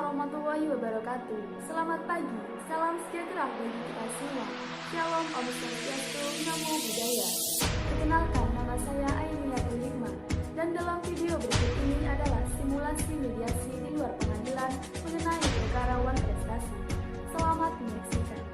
warahmatullahi wabarakatuh. Selamat pagi, salam sejahtera bagi kita semua. Shalom Om Swastiastu, Namo Buddhaya. Perkenalkan, nama saya Ainiatul Hikmah. Dan dalam video berikut ini adalah simulasi mediasi di luar pengadilan mengenai perkara wan prestasi. Selamat menyaksikan.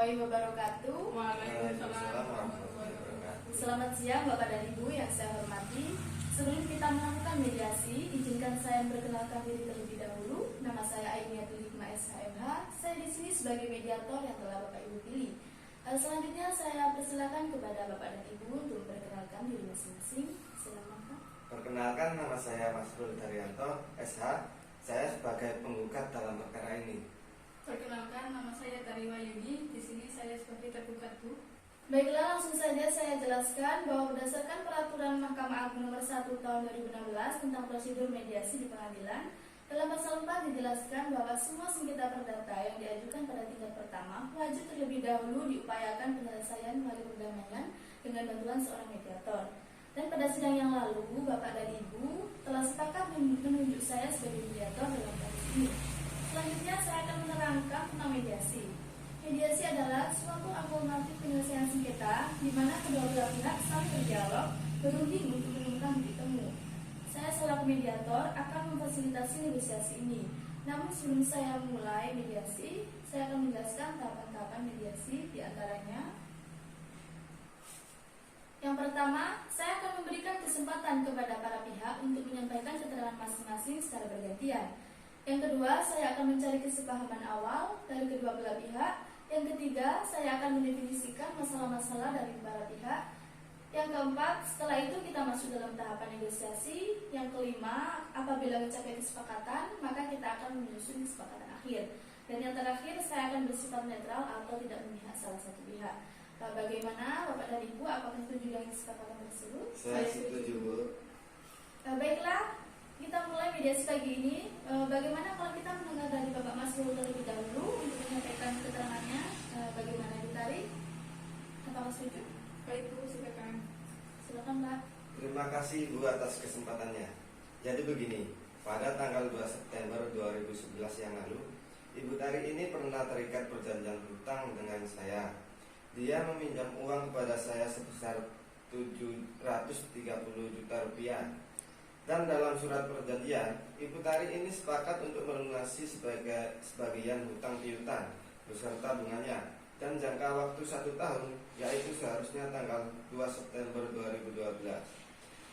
Wabarakatuh. Waalaikumsalam warahmatullahi wabarakatuh. Selamat siang Bapak dan Ibu yang saya hormati. Sebelum kita melakukan mediasi, izinkan saya memperkenalkan diri terlebih dahulu. Nama saya Ainiatul Hikmah SHMH. Saya di sini sebagai mediator yang telah Bapak Ibu pilih. Selanjutnya saya persilakan kepada Bapak dan Ibu untuk memperkenalkan diri masing-masing. Silakan Pak. Perkenalkan, nama saya Masrul Daryanto, SH. Saya sebagai penggugat dalam perkara ini. Perkenalkan, nama saya Tariwa Yuni. Di sini saya sebagai tergugat, Bu. Baiklah, langsung saja saya jelaskan bahwa berdasarkan peraturan Mahkamah Agung nomor 1 tahun 2016 tentang prosedur mediasi di pengadilan, dalam pasal 4 dijelaskan bahwa semua sengketa perdata yang diajukan pada tingkat pertama wajib terlebih dahulu diupayakan penyelesaian melalui perdamaian dengan bantuan seorang mediator. Dan pada sidang yang lalu, Bapak dan Ibu telah sepakat menunjuk saya sebagai mediator dalam kasus ini. Selanjutnya saya akan menerangkan tentang mediasi. Mediasi adalah suatu alternatif penyelesaian sengketa di mana kedua belah pihak saling berdialog, berunding untuk menemukan titik temu. Saya selaku mediator akan memfasilitasi negosiasi ini. Namun sebelum saya mulai mediasi, saya akan menjelaskan tahapan-tahapan mediasi, di antaranya. Yang pertama, saya akan memberikan kesempatan kepada para pihak untuk menyampaikan keterangan masing-masing secara bergantian. Yang kedua, saya akan mencari kesepahaman awal dari kedua belah pihak. Yang ketiga, saya akan mendefinisikan masalah-masalah dari para pihak. Yang keempat, setelah itu kita masuk dalam tahapan negosiasi. Yang kelima, apabila mencapai kesepakatan, maka kita akan menyusun kesepakatan akhir. Dan yang terakhir, saya akan bersifat netral atau tidak memihak salah satu pihak. Bagaimana Bapak dan Ibu, apakah setuju dengan kesepakatan tersebut? Saya setuju, Bu. Baiklah, kita mulai mediasi pagi ini. Bagaimana kalau kita mendengar dari Bapak Masrul terlebih dahulu untuk menyampaikan keterangannya? Bagaimana ditarik? Apakah setuju? Baik, Bu, silakan. Silakan, Pak. Terima kasih, Bu, atas kesempatannya. Jadi begini, pada tanggal 2 September 2011 yang lalu, Ibu Tari ini pernah terikat perjanjian hutang dengan saya. Dia meminjam uang kepada saya sebesar 730 juta rupiah. Dan dalam surat perjanjian, Ibu Tari ini sepakat untuk melunasi sebagian hutang piutang beserta bunganya dan jangka waktu 1 tahun, yaitu seharusnya tanggal 2 September 2012.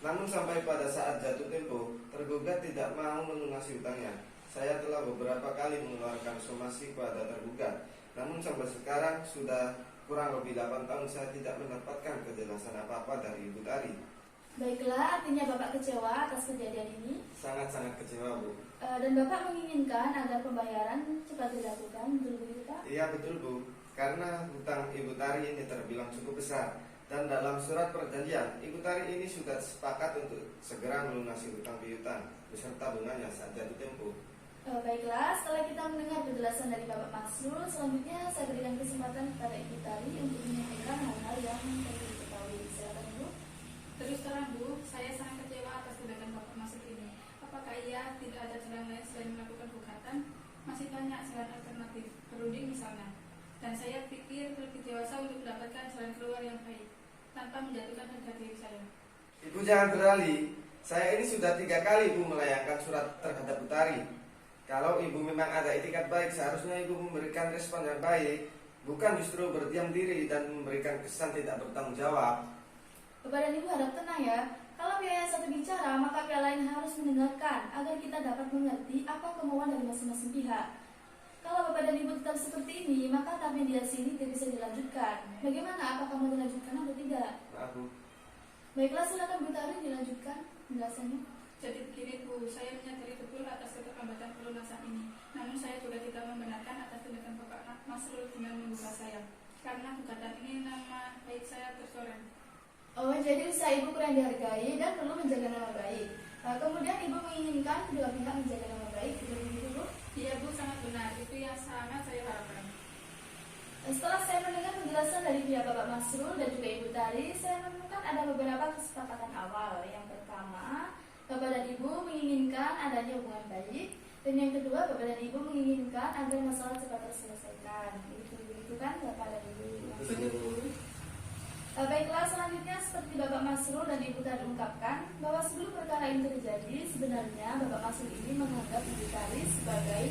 Namun sampai pada saat jatuh tempo, tergugat tidak mau melunasi hutangnya. Saya telah beberapa kali mengeluarkan somasi kepada tergugat, namun sampai sekarang sudah kurang lebih 8 tahun saya tidak mendapatkan kejelasan apa-apa dari Ibu Tari. Baiklah, artinya Bapak kecewa atas kejadian ini. Sangat-sangat kecewa, Bu. Dan Bapak menginginkan agar pembayaran cepat dilakukan, betul begitu Pak? Iya, betul, Bu. Karena hutang Ibu Tari ini terbilang cukup besar. Dan dalam surat perjanjian, Ibu Tari ini sudah sepakat untuk segera melunasi hutang piutang beserta bunganya saat jatuh tempo. Baiklah, setelah kita mendengar penjelasan dari Bapak Masrul, selanjutnya saya berikan kesempatan kepada Ibu Tari untuk menyampaikan hal-hal yang perlu diketahui. Silakan, Bu. Terus terang, Bu, saya sangat kecewa atas tindakan Bapak Masrul ini. Apakah ia tidak ada jalan lain selain melakukan gugatan? Masih banyak jalan alternatif, berunding misalnya. Dan saya pikir lebih dewasa untuk mendapatkan jalan keluar yang baik, tanpa menjatuhkan harga diri saya. Ibu jangan beralih. Saya ini sudah 3 kali, Bu, melayangkan surat terhadap Bu Tari. Kalau Ibu memang ada etikat baik, seharusnya Ibu memberikan respon yang baik, bukan justru berdiam diri dan memberikan kesan tidak bertanggung jawab. Bapak dan Ibu harap tenang ya. Kalau pihak yang satu bicara, maka pihak lain harus mendengarkan agar kita dapat mengerti apa kemauan dari masing-masing pihak. Kalau Bapak dan Ibu tetap seperti ini, maka tahap mediasi ini tidak bisa dilanjutkan. Bagaimana? Apakah mau dilanjutkan atau tidak? Maaf, Bu. Baiklah, silakan Bu Tari dilanjutkan penjelasannya. Jadi begini Bu, saya menyadari betul atas keterlambatan pelunasan ini. Namun saya juga tidak membenarkan atas tindakan Bapak Masrul dengan membuka saya. Karena gugatan ini nama baik saya tercoreng. Oh, jadi usaha Ibu kurang dihargai dan perlu menjaga nama baik. Kemudian Ibu menginginkan kedua pihak menjaga nama baik, begitu Bu? Iya Bu, sangat benar. Itu yang sangat saya harapkan. Setelah saya mendengar penjelasan dari pihak Bapak Masrul dan juga Ibu Tari, saya menemukan ada beberapa kesepakatan awal. Yang pertama, Bapak dan Ibu menginginkan adanya hubungan baik, dan yang kedua, Bapak dan Ibu menginginkan agar masalah cepat terselesaikan. Begitu kan Bapak dan Ibu? Baiklah, selanjutnya seperti Bapak Masrul dan Ibu Tari ungkapkan bahwa sebelum perkara ini terjadi, sebenarnya Bapak Masrul ini menganggap Ibu Tari sebagai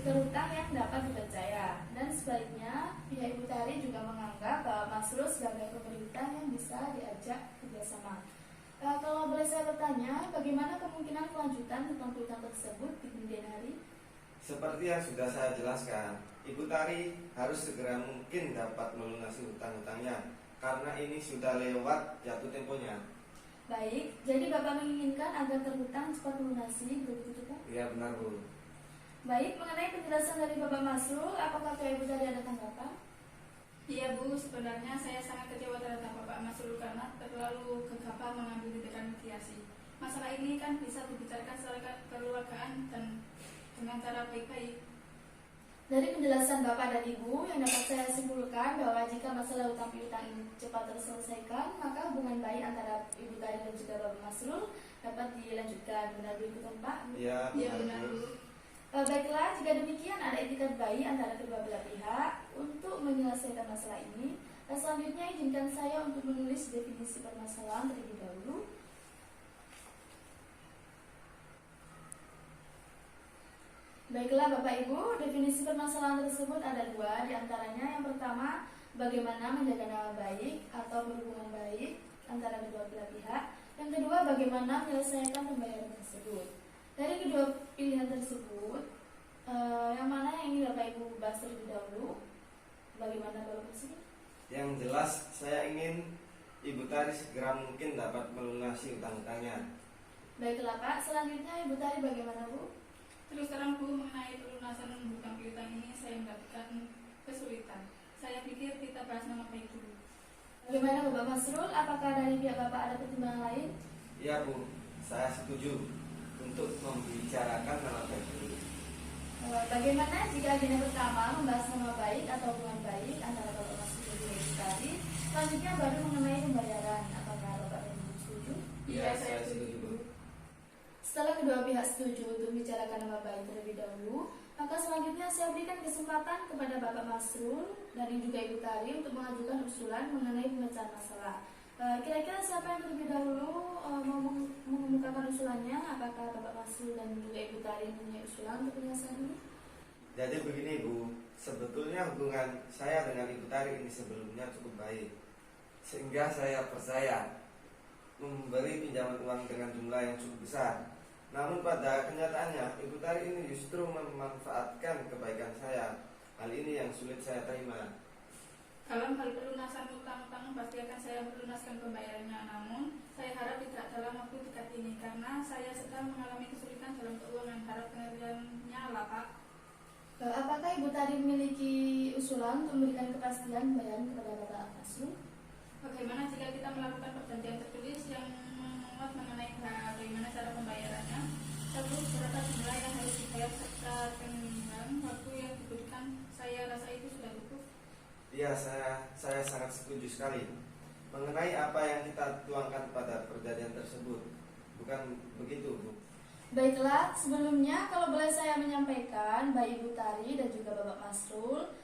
terutang yang dapat dipercaya, dan sebaliknya pihak Ibu Tari juga menganggap Bapak Masrul sebagai pemerintah yang bisa diajak kerjasama. Kalau boleh saya bertanya, bagaimana kemungkinan kelanjutan tentang piutang tersebut di kemudian hari? Seperti yang sudah saya jelaskan, Ibu Tari harus segera mungkin dapat melunasi hutang-hutangnya karena ini sudah lewat jatuh temponya. Baik, jadi Bapak menginginkan agar terhutang cepat melunasi, begitu Pak? Iya benar Bu. Baik, mengenai penjelasan dari Bapak Masrul, apakah Ibu Tari ada tanggapan? Iya Bu, sebenarnya saya sangat kecewa terhadap Bapak Masrul karena terlalu gegabah mengambil tindakan mediasi. Masalah ini kan bisa dibicarakan secara kekeluargaan dan dengan cara baik-baik. Dari penjelasan Bapak dan Ibu, yang dapat saya simpulkan bahwa jika masalah hutang piutang ini cepat terselesaikan, maka hubungan baik antara Ibu Tari dan juga Bapak Masrul dapat dilanjutkan. Benar begitu kan Pak? Iya Iya benar benar Bu. Bu. Baiklah, jika demikian ada etikat baik antara kedua belah pihak untuk menyelesaikan masalah ini. Selanjutnya izinkan saya untuk menulis definisi permasalahan terlebih dahulu. Baiklah Bapak Ibu, definisi permasalahan tersebut ada dua, diantaranya yang pertama, bagaimana menjaga nama baik atau berhubungan baik antara kedua belah pihak. Yang kedua, bagaimana menyelesaikan pembayaran tersebut. Dari kedua pilihan tersebut, yang mana yang ingin Bapak Ibu bahas terlebih dahulu? Bagaimana Bapak Presiden? Yang jelas saya ingin Ibu Tari segera mungkin dapat melunasi hutang-hutangnya. Baiklah Pak, selanjutnya Ibu Tari bagaimana Bu? Terus terang Bu, mengenai pelunasan hutang piutang ini saya mendapatkan kesulitan. Saya pikir kita bahas nama baik dulu. Bagaimana Bapak Masrul? Apakah dari pihak Bapak ada pertimbangan lain? Iya Bu, saya setuju untuk membicarakan nama baik dulu. Bagaimana jika agenda pertama membahas nama baik atau hubungan baik antara Bapak Masrul dan Ibu Tari, selanjutnya baru mengenai pembayaran? Apakah Bapak dan Ibu setuju? Iya, saya setuju Bu. Setelah kedua pihak setuju untuk membicarakan nama baik terlebih dahulu, maka selanjutnya saya berikan kesempatan kepada Bapak Masrul dan juga Ibu Tari untuk mengajukan usulan mengenai pemecahan masalah. Kira-kira siapa yang terlebih dahulu mau mengemukakan usulannya? Apakah Bapak Masrul dan juga Ibu Tari punya usulan untuk penyelesaian ini? Jadi begini Bu, sebetulnya hubungan saya dengan Ibu Tari ini sebelumnya cukup baik, sehingga saya percaya memberi pinjaman uang dengan jumlah yang cukup besar. Namun pada kenyataannya Ibu Tari ini justru memanfaatkan kebaikan saya. Hal ini yang sulit saya terima. Dalam hal pelunasan utang-utang pasti akan saya melunaskan pembayarannya. Namun saya harap tidak dalam waktu dekat ini karena saya sedang mengalami kesulitan dalam keuangan. Harap pengertiannya lah Pak. Apakah Ibu Tari memiliki usulan untuk memberikan kepastian pembayaran kepada Bapak Masrul? Bagaimana jika kita melakukan perjanjian tertulis yang memuat mengenai bagaimana cara pembayarannya, terus berapa jumlah yang harus dibayar serta tenggang waktu yang diberikan? Saya rasa itu sudah cukup. Iya, saya sangat setuju sekali mengenai apa yang kita tuangkan pada perjanjian tersebut. Bukan begitu Bu? Baiklah, sebelumnya kalau boleh saya menyampaikan, baik Ibu Tari dan juga Bapak Masrul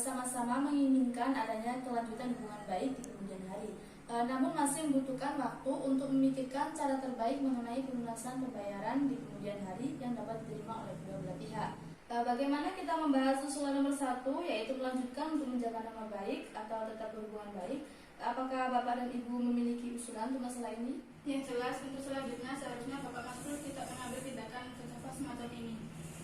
sama-sama menginginkan adanya kelanjutan hubungan baik di kemudian hari. Namun masih membutuhkan waktu untuk memikirkan cara terbaik mengenai pelunasan pembayaran di kemudian hari yang dapat diterima oleh kedua belah pihak. Bagaimana kita membahas usulan nomor 1, yaitu melanjutkan untuk menjaga nama baik atau tetap berhubungan baik. Apakah Bapak dan Ibu memiliki usulan untuk masalah ini? Yang jelas untuk selanjutnya seharusnya Bapak Masrul tidak mengambil tindakan gegabah semacam ini.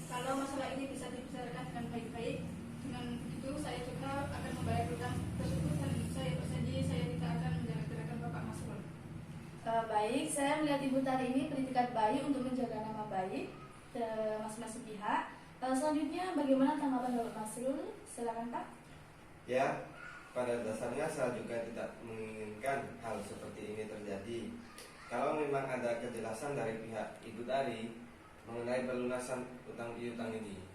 Kalau masalah ini bisa dibicarakan dengan baik-baik, dengan begitu saya juga akan membayar hutang tersebut dan saya berjanji saya tidak akan menjalankan Bapak Masrul. Baik, saya melihat Ibu Tari ini beritikat baik untuk menjaga nama baik masing-masing pihak. Selanjutnya, bagaimana tanggapan Bapak Masrul? Silakan Pak. Ya, pada dasarnya saya juga tidak menginginkan hal seperti ini terjadi. Kalau memang ada kejelasan dari pihak Ibu Tari mengenai pelunasan utang piutang ini.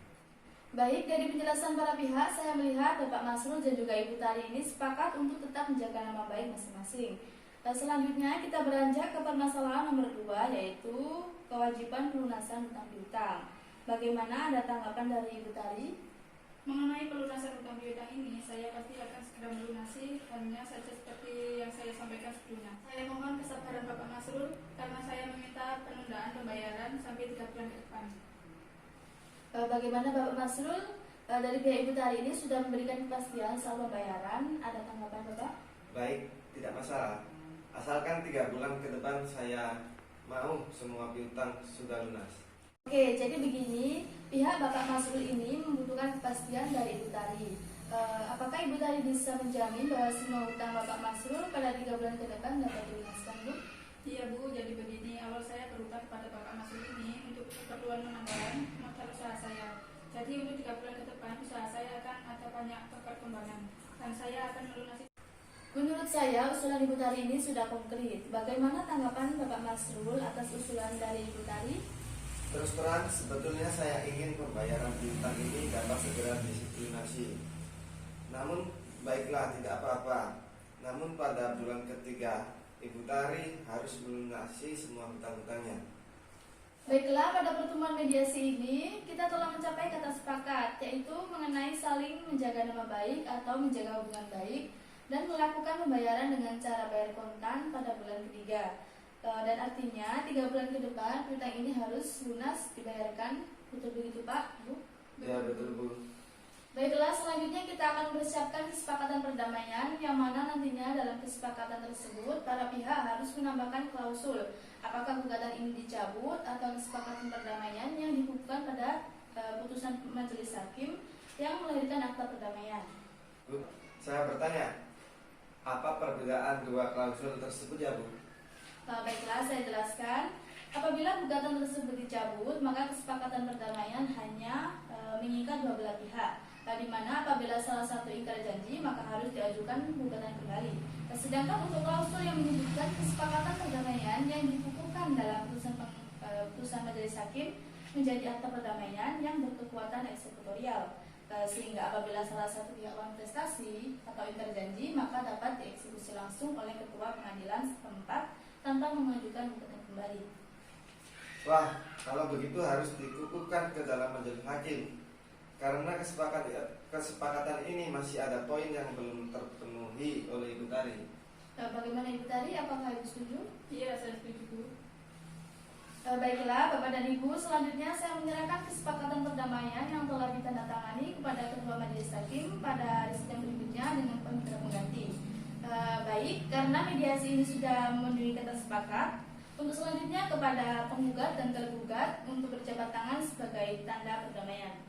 Baik, dari penjelasan para pihak, saya melihat Bapak Masrul dan juga Ibu Tari ini sepakat untuk tetap menjaga nama baik masing-masing. Selanjutnya kita beranjak ke permasalahan nomor 2, yaitu kewajiban pelunasan utang piutang. Bagaimana, ada tanggapan dari Ibu Tari? Mengenai pelunasan utang piutang ini, saya pasti akan segera melunasi, hanya saja seperti yang saya sampaikan sebelumnya. Saya mohon kesabaran Bapak Masrul karena saya meminta penundaan pembayaran sampai 3 bulan ke depan. Bagaimana Bapak Masrul? Dari pihak Ibu Tari ini sudah memberikan kepastian soal pembayaran. Ada tanggapan Bapak? Baik, tidak masalah. Asalkan 3 bulan ke depan saya mau semua piutang sudah lunas. Oke, jadi begini, pihak Bapak Masrul ini membutuhkan kepastian dari Ibu Tari. Apakah Ibu Tari bisa menjamin bahwa semua utang Bapak Masrul pada 3 bulan ke depan dapat dilunaskan, Bu? Iya Bu, jadi begini, awal saya berutang kepada Bapak Masrul ini untuk keperluan penambahan modal usaha saya. Jadi untuk 3 bulan ke depan usaha saya akan ada banyak perkembangan dan saya akan melunasi. Menurut saya, usulan Ibu Tari ini sudah konkret. Bagaimana tanggapan Bapak Masrul atas usulan dari Ibu Tari? Terus terang, sebetulnya saya ingin pembayaran piutang ini dapat segera dilunasi. Namun, baiklah, tidak apa-apa. Namun pada bulan ketiga, Ibu Tari harus melunasi semua hutang-hutangnya. Baiklah, pada pertemuan mediasi ini, kita telah mencapai kata sepakat, yaitu mengenai saling menjaga nama baik atau menjaga hubungan baik, dan melakukan pembayaran dengan cara bayar kontan pada bulan ketiga. Dan artinya 3 bulan ke depan piutang ini harus lunas dibayarkan. Betul begitu Pak, Bu? Ya, betul Bu. Baiklah, selanjutnya kita akan mempersiapkan kesepakatan perdamaian, yang mana nantinya dalam kesepakatan tersebut para pihak harus menambahkan klausul apakah gugatan ini dicabut atau kesepakatan perdamaian yang dibukukan pada putusan majelis hakim yang melahirkan akta perdamaian. Bu, saya bertanya, apa perbedaan dua klausul tersebut ya Bu? Baiklah, saya jelaskan. Apabila gugatan tersebut dicabut, maka kesepakatan perdamaian hanya mengikat dua belah pihak. Di mana apabila salah satu ingkar janji, maka harus diajukan gugatan kembali. Sedangkan untuk klausul yang menyebutkan kesepakatan perdamaian yang dikukuhkan dalam putusan majelis hakim menjadi akta perdamaian yang berkekuatan eksekutorial. Sehingga apabila salah satu pihak prestasi atau ingkar janji, maka dapat dieksekusi langsung oleh ketua pengadilan setempat tanpa mengajukan gugatan kembali. Wah, kalau begitu harus dikukuhkan ke dalam majelis hakim. Karena kesepakatan ini masih ada poin yang belum terpenuhi oleh Ibu Tari. Bagaimana Ibu Tari? Apakah Ibu setuju? Iya, saya setuju Bu. Baiklah, Bapak dan Ibu, selanjutnya saya menyerahkan kesepakatan perdamaian yang telah ditandatangani kepada Ketua Majelis Hakim pada sidang berikutnya dengan pemitra pengganti. Baik, karena mediasi ini sudah memenuhi kata sepakat, untuk selanjutnya kepada penggugat dan tergugat untuk berjabat tangan sebagai tanda perdamaian.